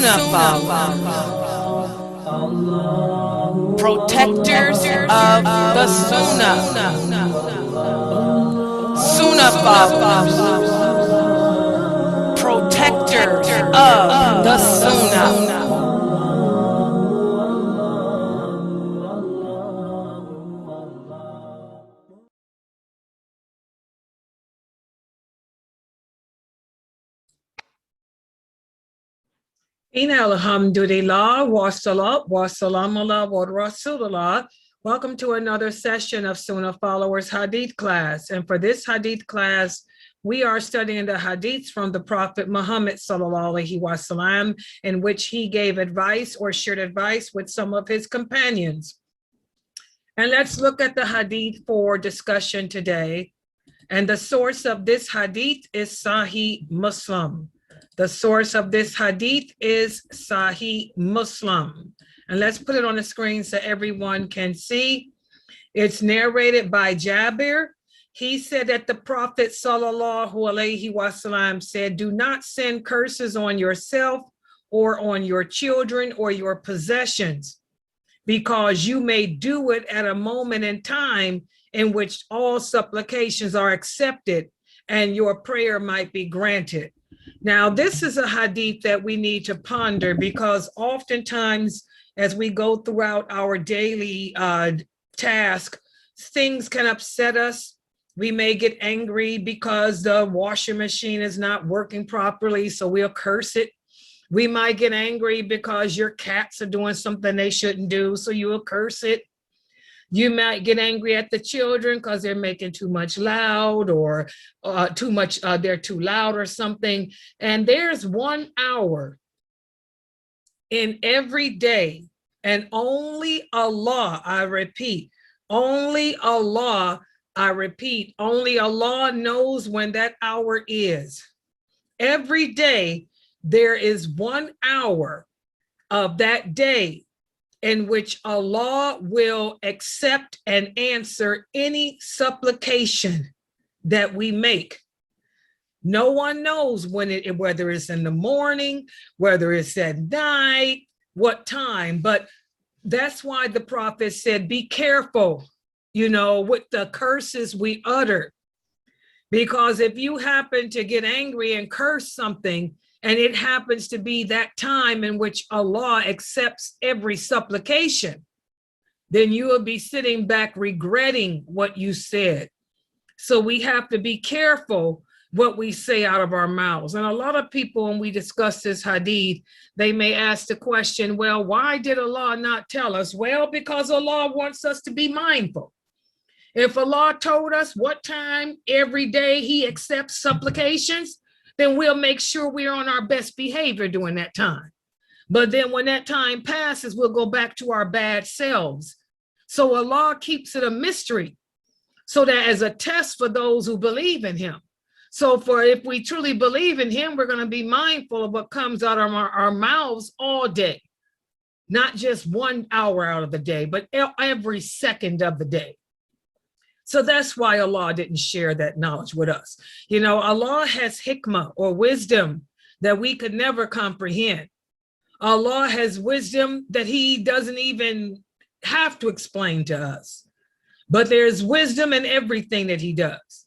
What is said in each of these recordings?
Sunnahfollowers, protectors of the Sunnah. Sunnahfollowers, protectors of the Sunnah. Alhamdulillah, wassalam, wassalam Allah, wa rasulullah. Welcome to another session of Sunnahfollowers Hadith class. And for this Hadith class, we are studying the Hadiths from the Prophet Muhammad sallallahu alaihi wasallam, in which he gave advice or shared advice with some of his companions. And let's look at the Hadith for discussion today. And the source of this Hadith is Sahih Muslim. The source of this hadith is Sahih Muslim. And let's put it on the screen so everyone can see. It's narrated by Jabir. He said that the Prophet sallallahu alaihi wasallam said, "Do not send curses on yourself or on your children or your possessions, because you may do it at a moment in time in which all supplications are accepted and your prayer might be granted." Now, this is a hadith that we need to ponder, because oftentimes as we go throughout our daily task, things can upset us. We may get angry because the washing machine is not working properly, so we'll curse it. We might get angry because your cats are doing something they shouldn't do, so you will curse it. You might get angry at the children because they're making too much loud, or they're too loud or something. And there's 1 hour in every day, and only Allah, I repeat, only Allah knows when that hour is. Every day, there is 1 hour of that day in which Allah will accept and answer any supplication that we make. No one knows when whether it's in the morning, whether it's at night, what time, but that's why the Prophet said, be careful, with the curses we utter. Because if you happen to get angry and curse something, and it happens to be that time in which Allah accepts every supplication, then you will be sitting back regretting what you said. So we have to be careful what we say out of our mouths. And a lot of people, when we discuss this hadith, they may ask the question, well, why did Allah not tell us? Well, because Allah wants us to be mindful. If Allah told us what time every day he accepts supplications, then we'll make sure we're on our best behavior during that time. But then when that time passes, we'll go back to our bad selves. So Allah keeps it a mystery, so that as a test for those who believe in him. So if we truly believe in him, we're going to be mindful of what comes out of our mouths all day, not just 1 hour out of the day, but every second of the day. So that's why Allah didn't share that knowledge with us. Allah has hikmah, or wisdom, that we could never comprehend. Allah has wisdom that he doesn't even have to explain to us. But there's wisdom in everything that he does.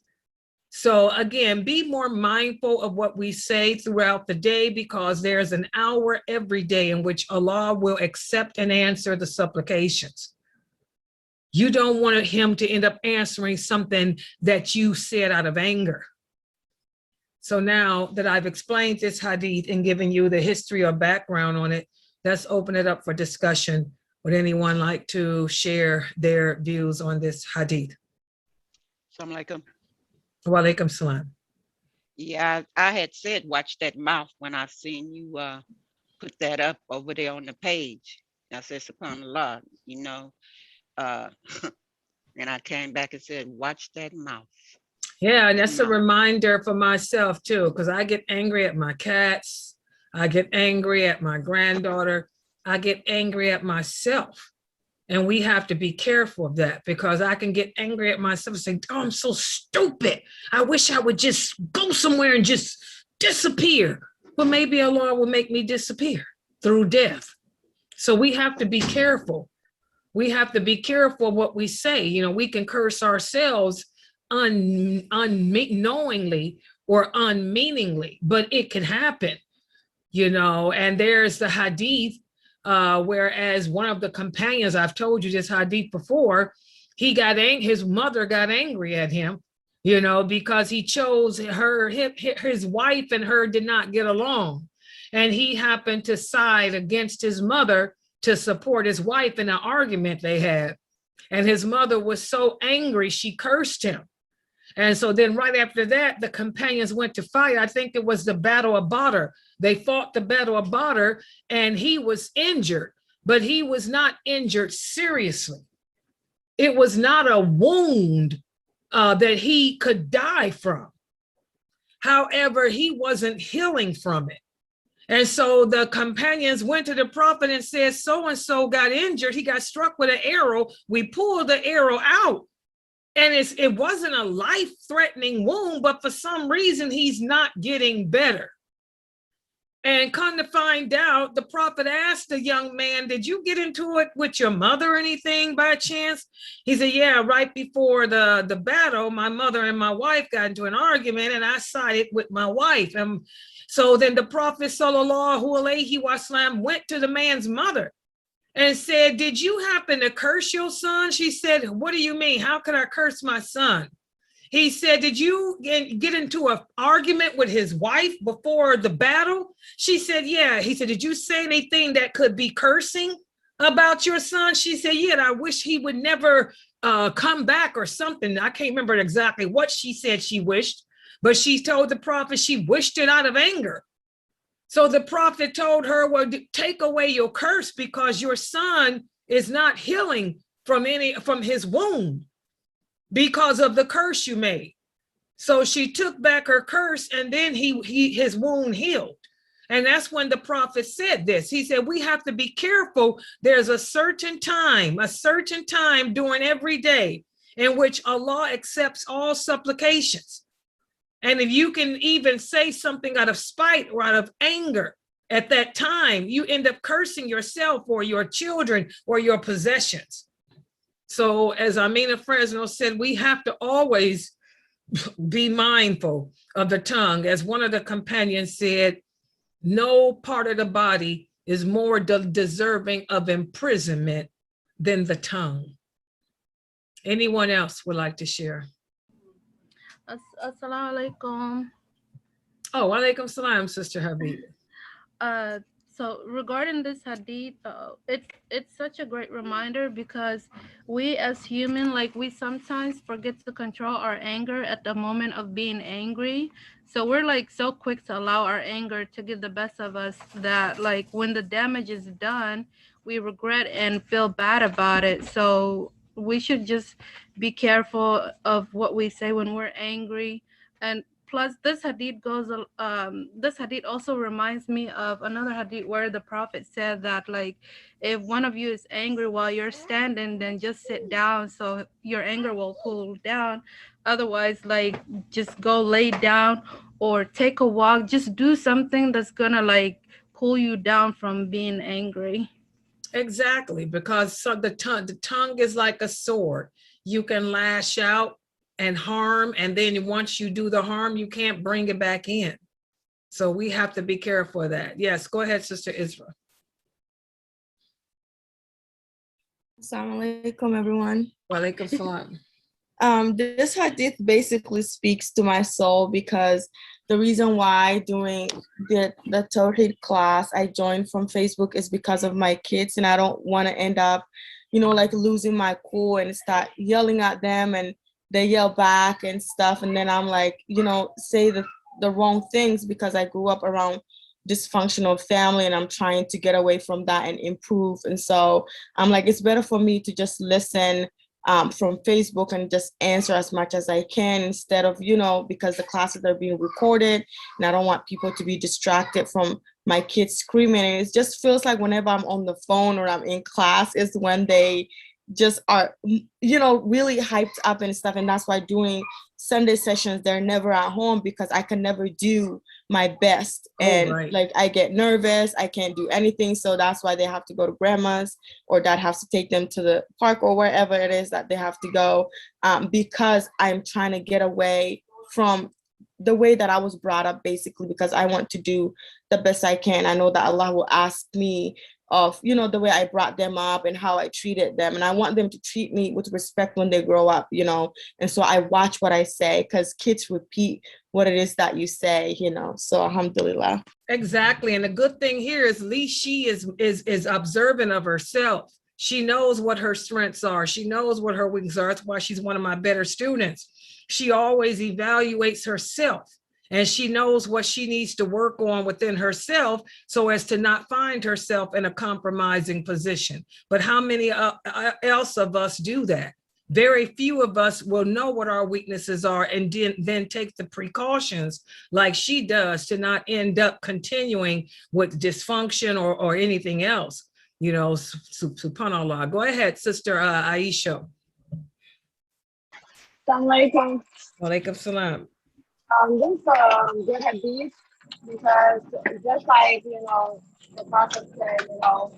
So again, be more mindful of what we say throughout the day, because there's an hour every day in which Allah will accept and answer the supplications. You don't want him to end up answering something that you said out of anger. So now that I've explained this hadith and given you the history or background on it, let's open it up for discussion. Would anyone like to share their views on this hadith? Assalamu alaikum. Wa alaikum salam. Yeah, I had said watch that mouth when I seen you put that up over there on the page. I said, subhanallah, and I came back and said, watch that mouth. Yeah, and that's a reminder for myself too, because I get angry at my cats. I get angry at my granddaughter. I get angry at myself. And we have to be careful of that, because I can get angry at myself and say, oh, I'm so stupid. I wish I would just go somewhere and just disappear. Well, maybe Allah will make me disappear. through death. So we have to be careful. We have to be careful what we say. You know, we can curse ourselves unknowingly or unmeaningly, but it can happen, you know. And there's the hadith, whereas one of the companions, I've told you this hadith before, his mother got angry at him, you know, because he chose his wife and her did not get along. And he happened to side against his mother to support his wife in an argument they had. And his mother was so angry, she cursed him. And so then right after that, the companions went to fight. I think it was the Battle of Badr. They fought the Battle of Badr and he was injured, but he was not injured seriously. It was not a wound that he could die from. However, he wasn't healing from it. And so the companions went to the prophet and said, so-and-so got injured. He got struck with an arrow. We pulled the arrow out. And it wasn't a life-threatening wound, but for some reason, he's not getting better. And come to find out, the prophet asked the young man, did you get into it with your mother or anything by chance? He said, yeah, right before the battle, my mother and my wife got into an argument and I sided with my wife. So then the prophet sallallahu alaihi wasallam went to the man's mother and said, did you happen to curse your son? She said, what do you mean? How could I curse my son? He said, did you get into an argument with his wife before the battle? She said, yeah. He said, did you say anything that could be cursing about your son? She said, yeah, I wish he would never come back or something. I can't remember exactly what she said she wished, but she told the prophet she wished it out of anger. So the prophet told her, well, take away your curse because your son is not healing from his wound because of the curse you made. So she took back her curse and then his wound healed. And that's when the prophet said this. He said, we have to be careful. There's a certain time during every day in which Allah accepts all supplications. And if you can even say something out of spite or out of anger at that time, you end up cursing yourself or your children or your possessions. So as Amina Fresno said, we have to always be mindful of the tongue. As one of the companions said, no part of the body is more deserving of imprisonment than the tongue. Anyone else would like to share? Assalamu alaikum. Oh, alaikum salam, Sister Habib. So regarding this hadith, it's such a great reminder because we as human, like we sometimes forget to control our anger at the moment of being angry. So we're like so quick to allow our anger to get the best of us that like when the damage is done, we regret and feel bad about it. So we should just be careful of what we say when we're angry. And plus this hadith also reminds me of another hadith where the prophet said that like if one of you is angry while you're standing, then just sit down so your anger will cool down. Otherwise, like just go lay down or take a walk, just do something that's gonna like cool you down from being angry. Exactly, because the tongue is like a sword. You can lash out and harm, and then once you do the harm, you can't bring it back in. So we have to be careful of that. Yes, go ahead, Sister Isra. Assalamu alaikum, everyone. Wa alaikum salam. This hadith basically speaks to my soul because the reason why during the Tawheed class I joined from Facebook is because of my kids, and I don't want to end up, like losing my cool and start yelling at them and they yell back and stuff. And then I'm like, say the wrong things because I grew up around dysfunctional family and I'm trying to get away from that and improve. And so I'm like, it's better for me to just listen from Facebook and just answer as much as I can instead of, because the classes are being recorded and I don't want people to be distracted from my kids screaming. And it just feels like whenever I'm on the phone or I'm in class is when they just are, really hyped up and stuff. And that's why during Sunday sessions, they're never at home because I can never do my best. Oh, And right. like I get nervous, I can't do anything. So that's why they have to go to grandma's, or dad has to take them to the park or wherever it is that they have to go, because I'm trying to get away from the way that I was brought up, basically, because I want to do the best I can. I know that Allah will ask me of, you know, the way I brought them up and how I treated them. And I want them to treat me with respect when they grow up, you know. And so I watch what I say, because kids repeat what it is that you say, you know. So alhamdulillah. Exactly. And the good thing here is at least she is observant of herself. She knows what her strengths are. She knows what her weaknesses are. That's why she's one of my better students. She always evaluates herself, and she knows what she needs to work on within herself so as to not find herself in a compromising position. But how many else of us do that? Very few of us will know what our weaknesses are and then take the precautions like she does to not end up continuing with dysfunction or anything else. You know, subhanAllah. Go ahead, Sister Aisha. Assalamualaikum. Walaikum salam. This good hadith, because just like, you know, the prophet said, you know,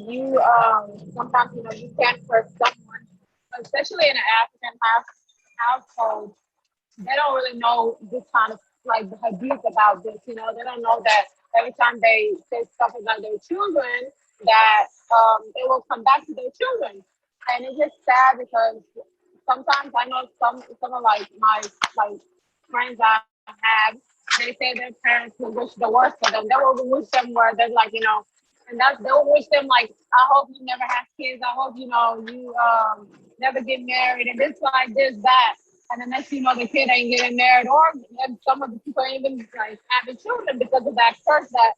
you sometimes, you know, you can't trust someone, especially in an African household. They don't really know this kind of like the hadith about this, you know. They don't know that every time they say stuff about their children, that they will come back to their children. And it's just sad because sometimes I know some of like my like friends I have, they say their parents will wish the worst for them. They will wish them where they're like, you know, and that's they'll wish them like, I hope you never have kids. I hope, you know, you never get married, and this like this, that. And the next you know, the kid ain't getting married, or some of the people ain't even like having children because of that curse that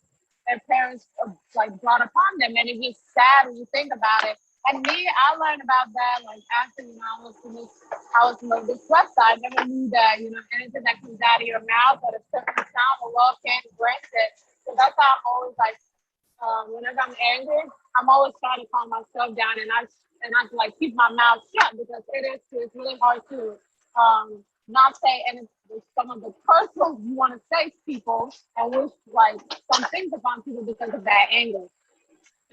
their parents like brought upon them. And it's just sad when you think about it. And me, I learned about that like after, you know, I was on this website. I never knew that, you know, anything that comes out of your mouth at a certain sound, Allah can't grant it. So that's how I'm always like, whenever I'm angry, I'm always trying to calm myself down, and I like keep my mouth shut, because it's really hard to not say and some of the personal you want to say to people and wish like some things upon people because of that anger.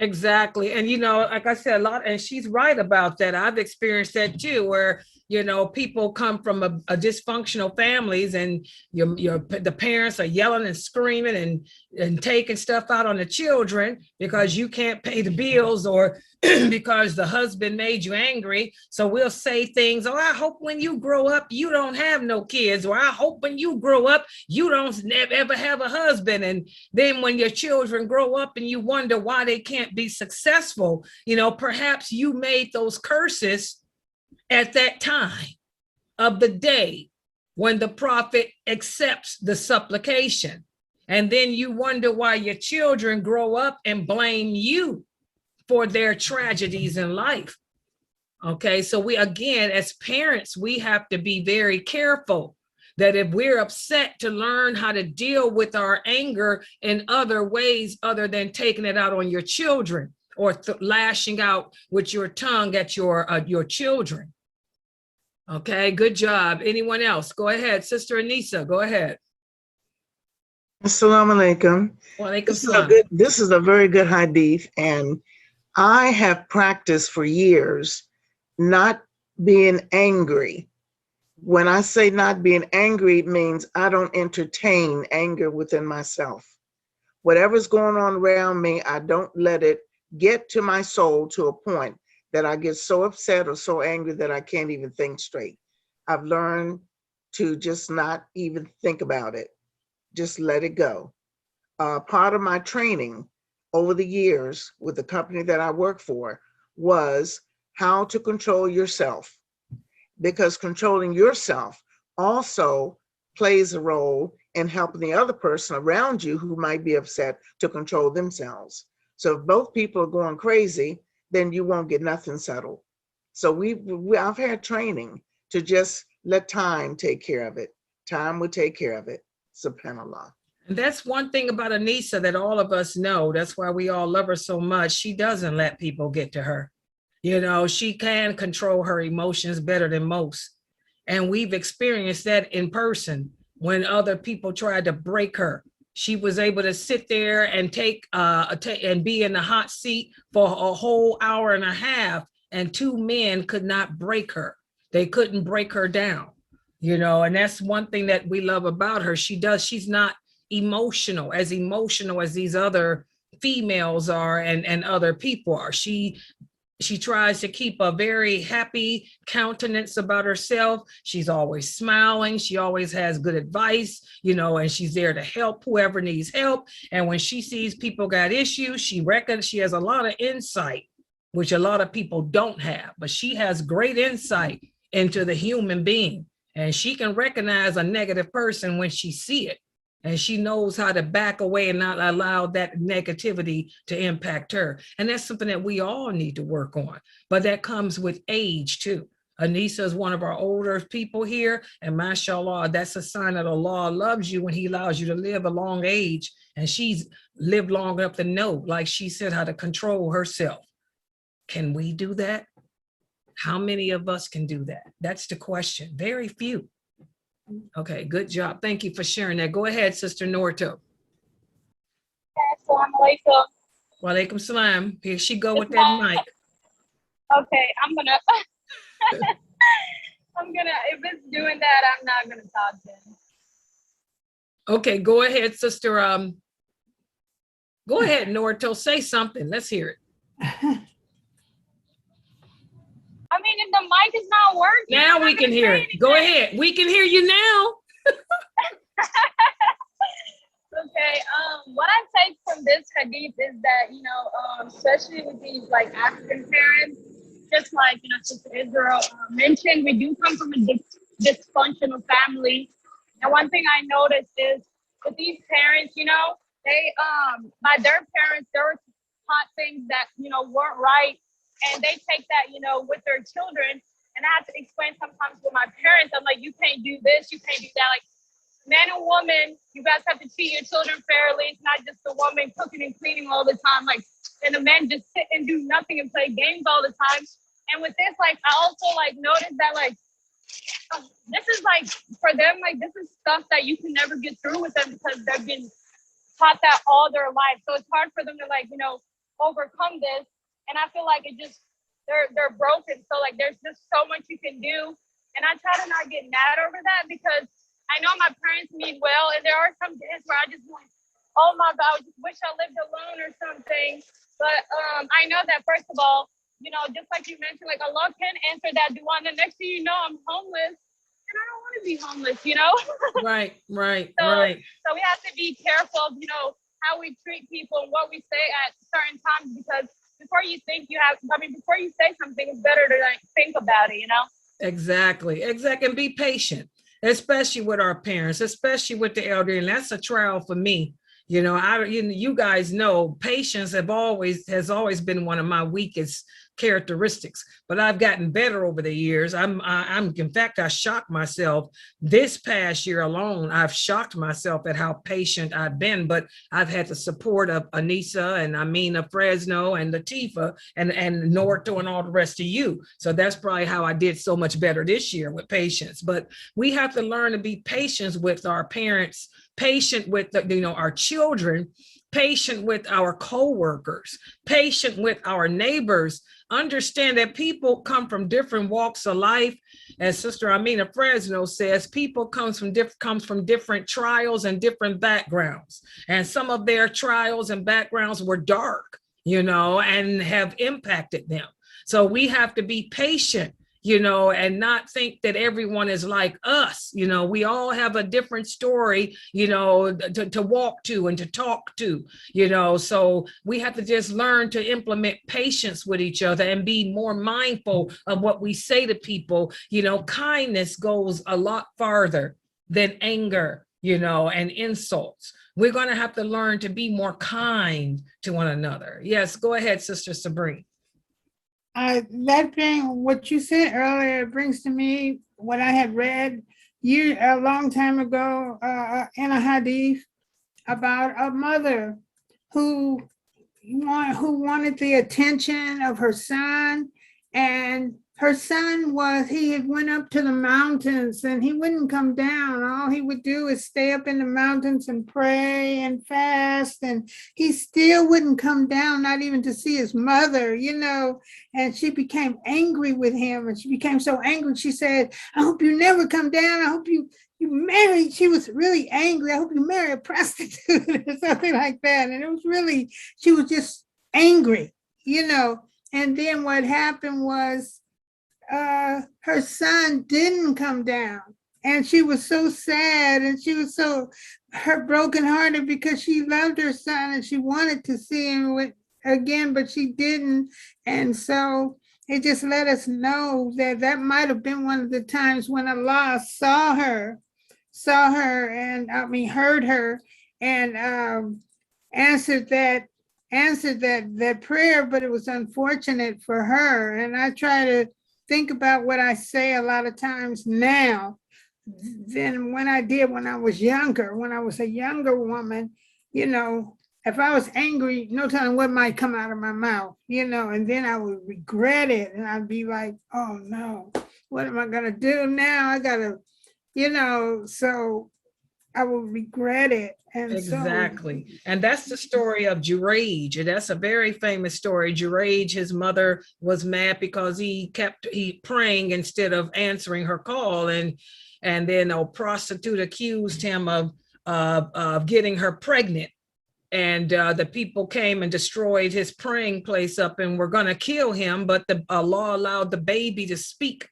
Exactly. And, you know, like I said, a lot, and she's right about that. I've experienced that too, where, you know, people come from a dysfunctional families, and the parents are yelling and screaming and taking stuff out on the children because you can't pay the bills, or because the husband made you angry. So we'll say things, oh, I hope when you grow up, you don't have no kids, or I hope when you grow up, you don't ever have a husband. And then when your children grow up and you wonder why they can't be successful, you know, perhaps you made those curses at that time of the day when the prophet accepts the supplication. And then you wonder why your children grow up and blame you for their tragedies in life. Okay, so we, again, as parents, we have to be very careful that if we're upset, to learn how to deal with our anger in other ways other than taking it out on your children, or lashing out with your tongue at your children. Okay, good job. Anyone else? Go ahead, Sister Anisa, go ahead. Assalamu alaikum. This is a very good hadith, and I have practiced for years not being angry. When I say not being angry, it means I don't entertain anger within myself. Whatever's going on around me, I don't let it get to my soul to a point that I get so upset or so angry that I can't even think straight. I've learned to just not even think about it. Just let it go. Part of my training over the years with the company that I work for was how to control yourself, because controlling yourself also plays a role in helping the other person around you who might be upset to control themselves. So if both people are going crazy, then you won't get nothing settled. So I've had training to just let time take care of it. Time will take care of it. SubhanAllah. And that's one thing about Anisa that all of us know. That's why we all love her so much. She doesn't let people get to her. You know, she can control her emotions better than most. And we've experienced that in person. when other people tried to break her. She was able to sit there and and be in the hot seat for a whole hour and a half, and two men could not break her. They couldn't break her down, and that's one thing that we love about her. She's not emotional as these other females are, and other people are. She tries to keep a very happy countenance about herself. She's always smiling. She always has good advice, and she's there to help whoever needs help. And when she sees people got issues, she reckons she has a lot of insight, which a lot of people don't have, but she has great insight into the human being. And she can recognize a negative person when she see it. And she knows how to back away and not allow that negativity to impact her. And that's something that we all need to work on. But that comes with age too. Anisa is one of our older people here. And mashallah, that's a sign that Allah loves you when he allows you to live a long age. And she's lived long enough to know, like she said, how to control herself. Can we do that? How many of us can do that? That's the question. Very few. Okay, good job. Thank you for sharing that. Go ahead, Sister Naruto. Assalamu alaikum. Wa alaikum salam. Here she go with that mic. Okay, I'm gonna if it's doing that, I'm not gonna talk then. Okay, go ahead, Sister. Go ahead, Naruto. Say something. Let's hear it. I mean, if the mic is not working. Now we can hear it. Go ahead. We can hear you now. Okay. What I take from this hadith is that, especially with these like African parents, just like, Sister Israel mentioned, we do come from a dysfunctional family. And one thing I noticed is with these parents, they, by their parents, they were taught things that, weren't right. And they take that, with their children. And I have to explain sometimes with my parents, I'm like, you can't do this, you can't do that. Like, man and woman, you guys have to treat your children fairly. It's not just the woman cooking and cleaning all the time. Like, and the men just sit and do nothing and play games all the time. And with this, like, I also like noticed that like, this is like, for them, like, this is stuff that you can never get through with them because they've been taught that all their life. So it's hard for them to like, overcome this. And I feel like they're broken. So like, there's just so much you can do. And I try to not get mad over that because I know my parents mean well. And there are some days where I just like, oh my God, I just wish I lived alone or something. But I know that first of all, just like you mentioned, like Allah can answer that dua. And the next thing you know, I'm homeless and I don't want to be homeless, Right. So we have to be careful of, how we treat people and what we say at certain times because before you say something, it's better to like think about it, Exactly. And be patient, especially with our parents, especially with the elderly. And that's a trial for me. You guys know patience has always been one of my weakest characteristics, but I've gotten better over the years. In fact, I shocked myself this past year alone. I've shocked myself at how patient I've been, but I've had the support of Anisa and Amina Fresno and Latifa and Norto and all the rest of you. So that's probably how I did so much better this year with patience. But we have to learn to be patient with our parents, patient with our children, patient with our co-workers, patient with our neighbors. Understand that people come from different walks of life. As Sister Amina Fresno says, people comes from different trials and different backgrounds. And some of their trials and backgrounds were dark, and have impacted them. So we have to be patient, and not think that everyone is like us. We all have a different story, to walk to and to talk to, so we have to just learn to implement patience with each other and be more mindful of what we say to people. Kindness goes a lot farther than anger, and insults. We're going to have to learn to be more kind to one another. Yes, go ahead, Sister Sabrina. That thing, what you said earlier, brings to me what I had read a long time ago in a hadith about a mother who wanted the attention of her son, and her son he had went up to the mountains and he wouldn't come down. All he would do is stay up in the mountains and pray and fast. And he still wouldn't come down, not even to see his mother, and she became angry with him. And she became so angry. She said, I hope you never come down. I hope you marry. She was really angry. I hope you marry a prostitute or something like that. And it was really, she was just angry, And then what happened was, her son didn't come down, and she was so sad, and she was so brokenhearted because she loved her son and she wanted to see him again, but she didn't. And so it just let us know that might have been one of the times when Allah saw her, and heard her, and answered that prayer. But it was unfortunate for her. And I try to think about what I say a lot of times now than when I did when I was younger. When I was a younger woman, if I was angry, no telling what might come out of my mouth, and then I would regret it. And I'd be like, oh no, what am I gonna do now? I gotta, so I will regret it. And exactly. And that's the story of Juraj. And that's a very famous story. Juraj, his mother was mad because he praying instead of answering her call. And then a prostitute accused him of getting her pregnant. And the people came and destroyed his praying place up and were going to kill him. But Allah allowed the baby to speak,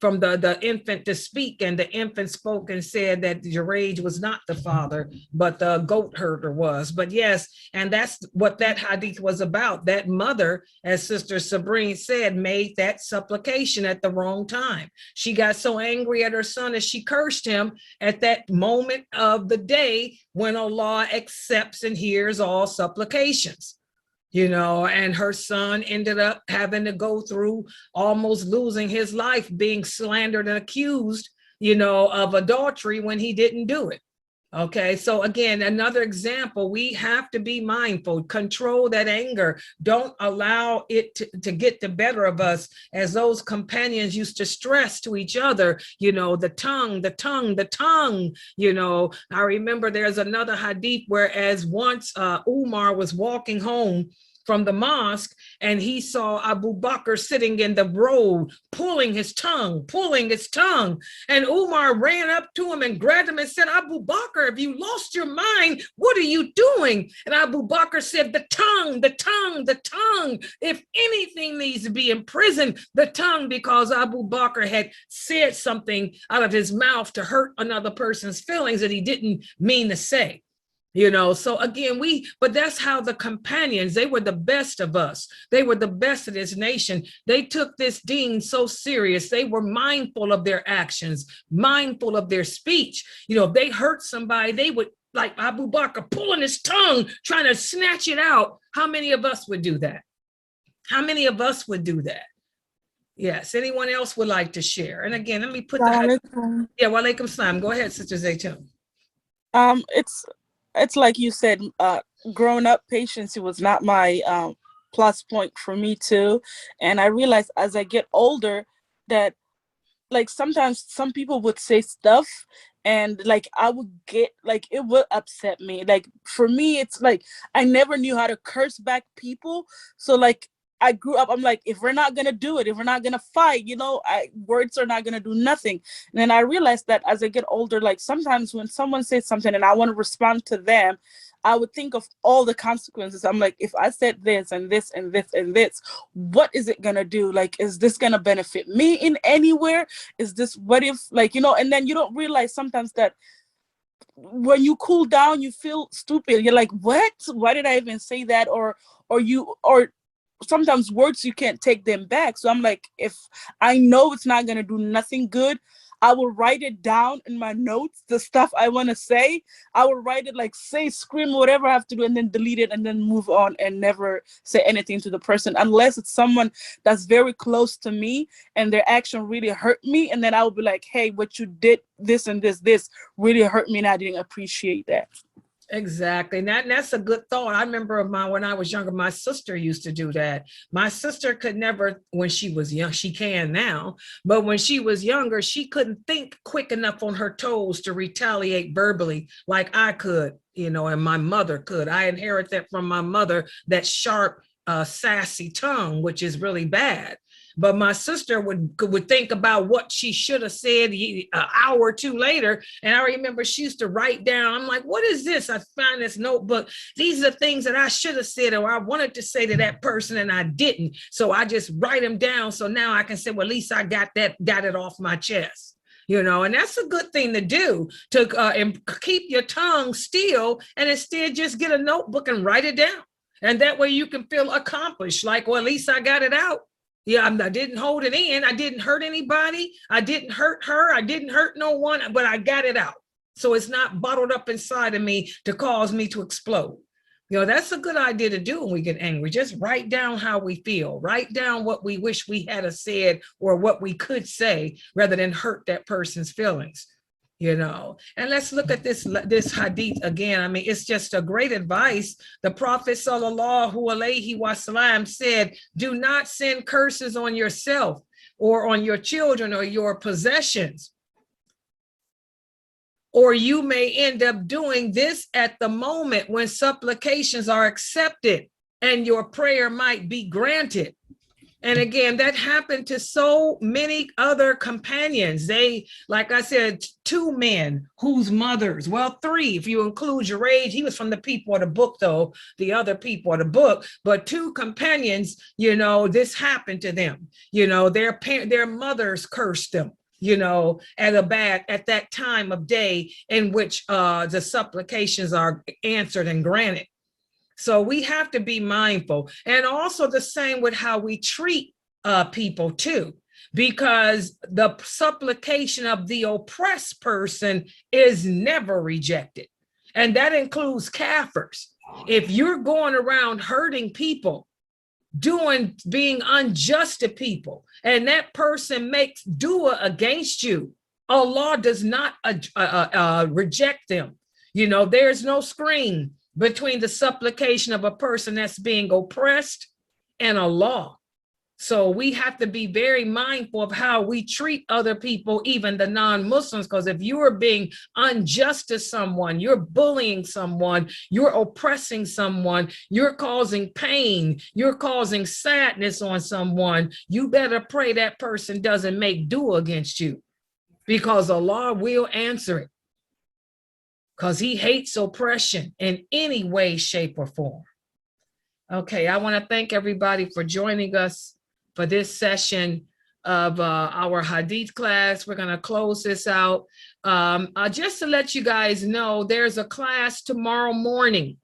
from the infant to speak, and the infant spoke and said that Juraj was not the father, but the goat herder was. But yes, and that's what that hadith was about. That mother, as Sister Sabrine said, made that supplication at the wrong time. She got so angry at her son as she cursed him at that moment of the day when Allah accepts and hears all supplications. And her son ended up having to go through almost losing his life, being slandered and accused, of adultery when he didn't do it. Okay, so again, another example, we have to be mindful, control that anger. Don't allow it to get the better of us, as those companions used to stress to each other, the tongue, the tongue, the tongue. I remember there's another hadith whereas once Umar was walking home from the mosque, and he saw Abu Bakr sitting in the road, pulling his tongue. And Umar ran up to him and grabbed him and said, Abu Bakr, have you lost your mind? What are you doing? And Abu Bakr said, the tongue, the tongue, the tongue. If anything needs to be in prison, the tongue, because Abu Bakr had said something out of his mouth to hurt another person's feelings that he didn't mean to say. So again, but that's how the companions, they were the best of us. They were the best of this nation. They took this deen so serious. They were mindful of their actions, mindful of their speech. If they hurt somebody, they would, like Abu Bakr, pulling his tongue, trying to snatch it out. How many of us would do that? Yes. Anyone else would like to share? And again, let me put walaikum salam. Go ahead, Sister Zaytun. It's like you said, growing up, patience was not my plus point for me too. And I realized as I get older that like sometimes some people would say stuff and like I would get like it would upset me. Like for me, it's like I never knew how to curse back people. So like I grew up, I'm like, if we're not going to do it, if we're not going to fight, words are not going to do nothing. And then I realized that as I get older, like sometimes when someone says something and I want to respond to them, I would think of all the consequences. I'm like, if I said this and this and this and this, what is it going to do? Like, is this going to benefit me in anywhere? Is this, what if, like, and then you don't realize sometimes that when you cool down, you feel stupid. You're like, what? Why did I even say that? Or sometimes words, you can't take them back. So I'm like, if I know it's not going to do nothing good, I will write it down in my notes, the stuff I want to say. I will write it, like say, scream, whatever I have to do, and then delete it and then move on and never say anything to the person unless it's someone that's very close to me and their action really hurt me. And then I will be like, hey, what you did, this and this really hurt me and I didn't appreciate that. Exactly. And that's a good thought. I remember when I was younger, my sister used to do that. My sister could never, when she was young, she can now, but when she was younger, she couldn't think quick enough on her toes to retaliate verbally like I could, and my mother could. I inherited that from my mother, that sharp, sassy tongue, which is really bad. But my sister would think about what she should have said an hour or two later. And I remember she used to write down, I'm like, what is this? I find this notebook. These are things that I should have said, or I wanted to say to that person and I didn't. So I just write them down. So now I can say, well, at least I got it off my chest. And that's a good thing to do, to and keep your tongue still and instead just get a notebook and write it down. And that way you can feel accomplished, like, well, at least I got it out. Yeah, I didn't hold it in. I didn't hurt anybody. I didn't hurt her. I didn't hurt no one, but I got it out. So it's not bottled up inside of me to cause me to explode. That's a good idea to do when we get angry. Just write down how we feel. Write down what we wish we had said or what we could say rather than hurt that person's feelings. And let's look at this hadith again. I mean, it's just a great advice. The Prophet sallallahu alaihi wasallam said, do not send curses on yourself or on your children or your possessions, or you may end up doing this at the moment when supplications are accepted and your prayer might be granted. And again, that happened to so many other companions. They, like I said, 2 men whose mothers, well, 3, if you include your age, he was from the people of the book, though, the other people of the book, but 2 companions, this happened to them. Their mothers cursed them, at that time of day in which the supplications are answered and granted. So we have to be mindful, and also the same with how we treat people too, because the supplication of the oppressed person is never rejected. And that includes kafirs. If you're going around hurting people, being unjust to people, and that person makes dua against you, Allah does not reject them. There's no screen between the supplication of a person that's being oppressed and Allah. So we have to be very mindful of how we treat other people, even the non-Muslims, because if you are being unjust to someone, you're bullying someone, you're oppressing someone, you're causing pain, you're causing sadness on someone, you better pray that person doesn't make dua against you, because Allah will answer it. Because he hates oppression in any way, shape, or form. Okay, I want to thank everybody for joining us for this session of our Hadith class. We're going to close this out. Just to let you guys know, there's a class tomorrow morning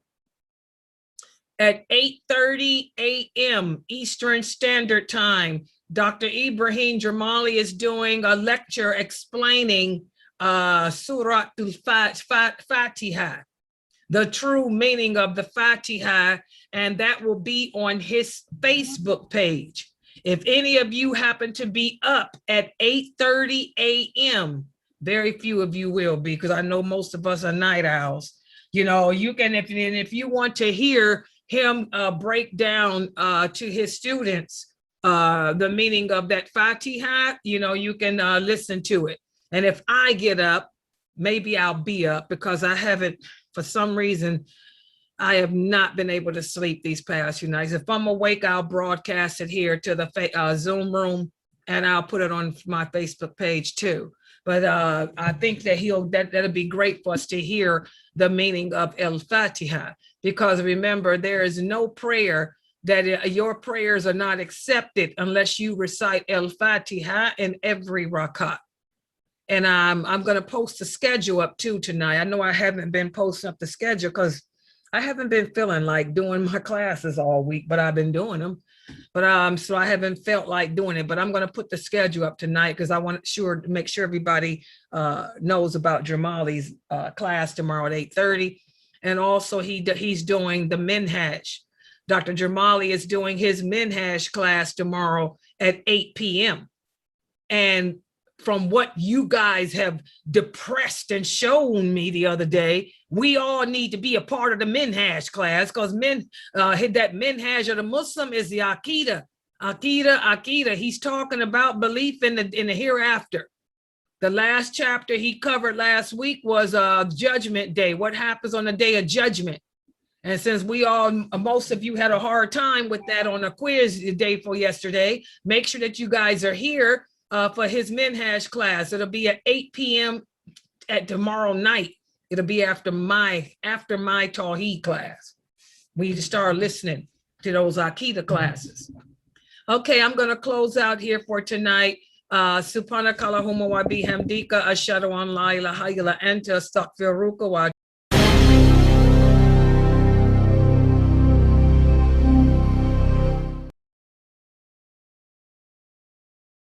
at 8:30 a.m. Eastern Standard Time. Dr. Ibrahim Jamali is doing a lecture explaining Surah al-Fatiha, the true meaning of the Fatiha, and that will be on his Facebook page. If any of you happen to be up at 8:30 a.m., very few of you will be, because I know most of us are night owls. You can, if you want to hear him break down to his students the meaning of that Fatiha, you can listen to it. And if I get up, maybe I'll be up, because I haven't, for some reason, I have not been able to sleep these past few nights. If I'm awake, I'll broadcast it here to the Zoom room, and I'll put it on my Facebook page too. But I think that that'll be great for us to hear the meaning of El-Fatiha, because remember, there is no prayer that your prayers are not accepted unless you recite El-Fatiha in every rakat. And I'm going to post the schedule up too tonight. I know I haven't been posting up the schedule because I haven't been feeling like doing my classes all week, but I've been doing them. But so I haven't felt like doing it, but I'm going to put the schedule up tonight because I want to make sure everybody knows about Jamali's class tomorrow at 8:30. And also he's doing the Minhaj. Dr. Jamali is doing his Minhaj class tomorrow at 8 p.m. And from what you guys have depressed and shown me the other day, we all need to be a part of the minhaj class, because that minhaj of the Muslim is the Aqidah. Aqidah. He's talking about belief in the hereafter. The last chapter he covered last week was Judgment Day. What happens on the day of judgment? And since most of you had a hard time with that on a quiz day for yesterday, make sure that you guys are here for his minhaj class. It'll be at 8 p.m. at tomorrow night. It'll be after my Tawheed class. We need to start listening to those Aqidah classes. Okay, I'm going to close out here for tonight. Subhanakallahumma wa bihamdika ashhadu an la ilaha illa anta astaghfiruka wa